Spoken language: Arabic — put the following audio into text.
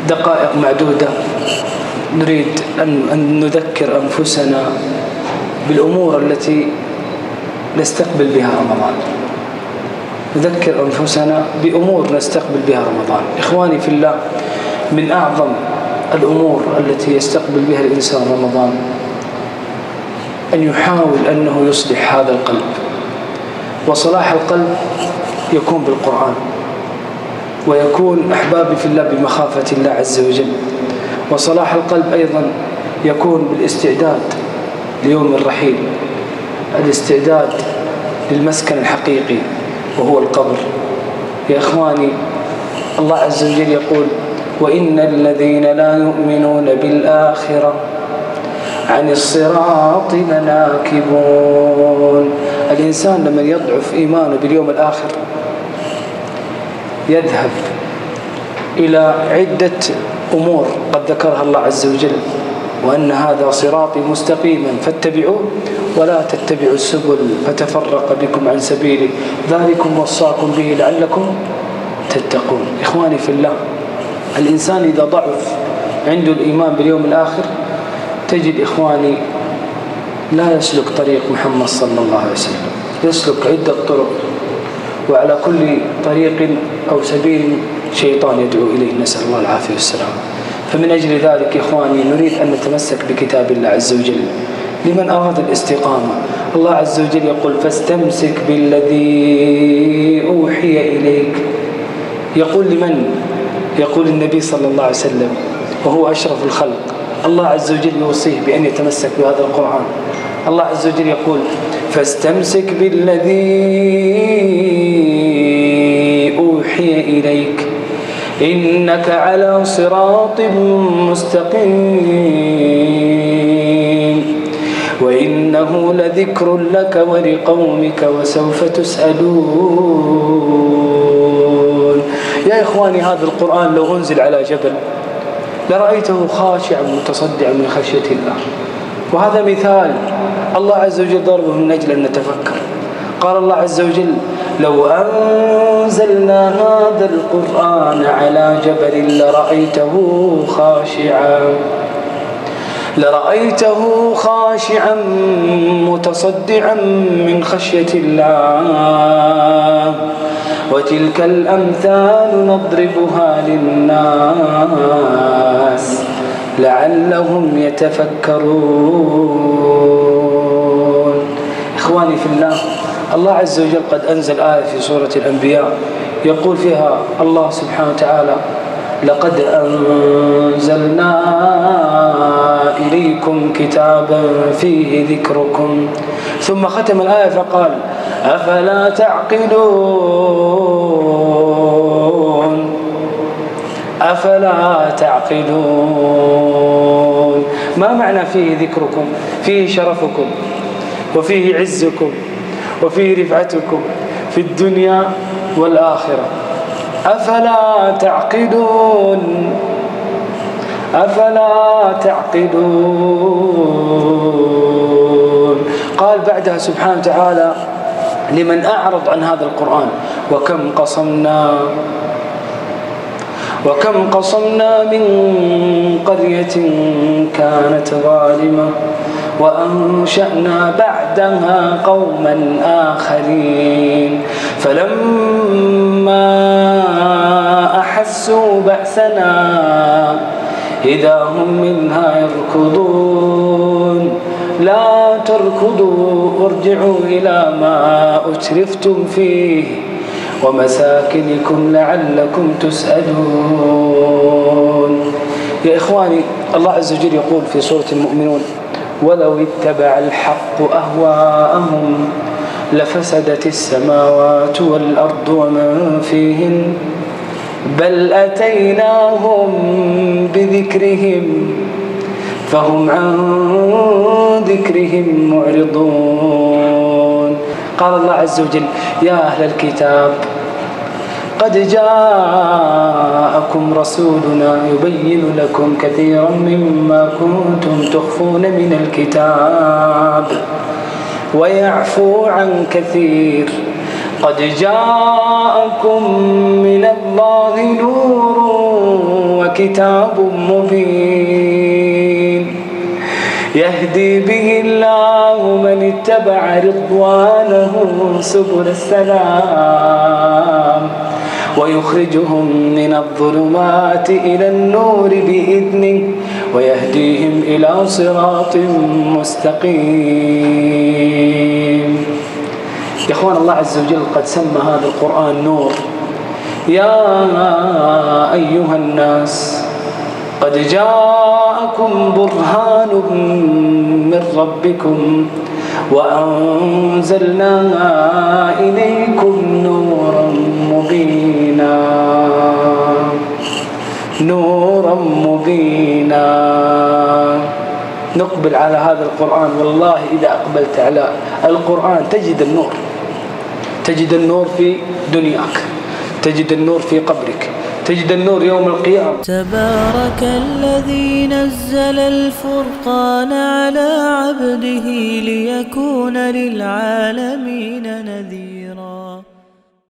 دقائق معدودة نريد أن نذكر أنفسنا بالأمور التي نستقبل بها رمضان. نذكر أنفسنا بأمور نستقبل بها رمضان. إخواني في الله، من أعظم الأمور التي يستقبل بها الإنسان رمضان أن يحاول أنه يصلح هذا القلب، وصلاح القلب يكون بالقرآن، ويكون أحبابي في الله بمخافة الله عز وجل. وصلاح القلب أيضا يكون بالاستعداد ليوم الرحيل، الاستعداد للمسكن الحقيقي وهو القبر. يا إخواني، الله عز وجل يقول: وإن الذين لا يؤمنون بالآخرة عن الصراط لناكبون. الإنسان لما يضعف إيمانه باليوم الآخر يذهب إلى عدة أمور قد ذكرها الله عز وجل: وأن هذا صراطي مستقيما فاتبعوه ولا تتبعوا السبل فتفرق بكم عن سبيله ذلكم وصاكم به لعلكم تتقون. إخواني في الله، الإنسان إذا ضعف عنده الإيمان باليوم الآخر تجد إخواني لا يسلك طريق محمد صلى الله عليه وسلم، يسلك عدة طرق، وعلى كل طريق أو سبيل شيطان يدعو إليه، نسأل الله العافية والسلام. فمن أجل ذلك إخواني نريد أن نتمسك بكتاب الله عز وجل لمن أراد الاستقامة. الله عز وجل يقول: فاستمسك بالذي أوحي إليك. يقول لمن؟ يقول النبي صلى الله عليه وسلم وهو أشرف الخلق. الله عز وجل يوصيه بأن يتمسك بهذا القرآن. الله عز وجل يقول: فاستمسك بالذي أوحي إليك إنك على صراط مستقيم وإنه لذكر لك ولقومك وسوف تسألون. يا إخواني، هذا القرآن لو أنزل على جبل لرأيته خاشعا متصدعا من خشية الله. وهذا مثال الله عز وجل ضربه من أجل أن نتفكر. قال الله عز وجل: لو أنزلنا هذا القرآن على جبل لرأيته خاشعا متصدعا من خشية الله وتلك الأمثال نضربها للناس لعلهم يتفكرون. إخواني في الله، الله عز وجل قد أنزل آية في سورة الأنبياء يقول فيها الله سبحانه وتعالى: لقد أنزلنا إليكم كتابا فيه ذكركم. ثم ختم الآية فقال: أفلا تعقلون. ما معنى فيه ذكركم؟ فيه شرفكم، وفيه عزكم، وفيه رفعتكم في الدنيا والآخرة. أفلا تعقلون. قال بعدها سبحانه وتعالى لمن أعرض عن هذا القرآن: وكم قصمنا من قرية كانت ظالمة وأنشأنا بعدها قوما آخرين فلما أحسوا بأسنا إذا هم منها يركضون. لا تركضوا وارجعوا إلى ما أترفتم فيه ومساكنكم لعلكم تسألون. يا إخواني، الله عز وجل يقول في سورة المؤمنون: ولو اتبع الحق أهواءهم لفسدت السماوات والأرض ومن فيهن بل أتيناهم بذكرهم فهم عن ذكرهم معرضون. قال الله عز وجل: يا أهل الكتاب قد جاءكم رسولنا يبين لكم كثيرا مما كنتم تخفون من الكتاب ويعفو عن كثير قد جاءكم من الله نور وكتاب مبين يهدي به الله من اتبع رضوانه سبل السلام ويخرجهم من الظلمات إلى النور بإذنه ويهديهم إلى صراط مستقيم. يا إخوان، الله عز وجل قد سمى هذا القرآن نور. يا أيها الناس قد جاءكم برهان من ربكم وأنزلنا إليكم نورا مبينا نقبل على هذا القرآن. والله إذا أقبلت على القرآن تجد النور في دنياك، تجد النور في قبرك، تجد النور يوم القيامة. تبارك الذي نزل الفرقان على عبده ليكون للعالمين نذيرا.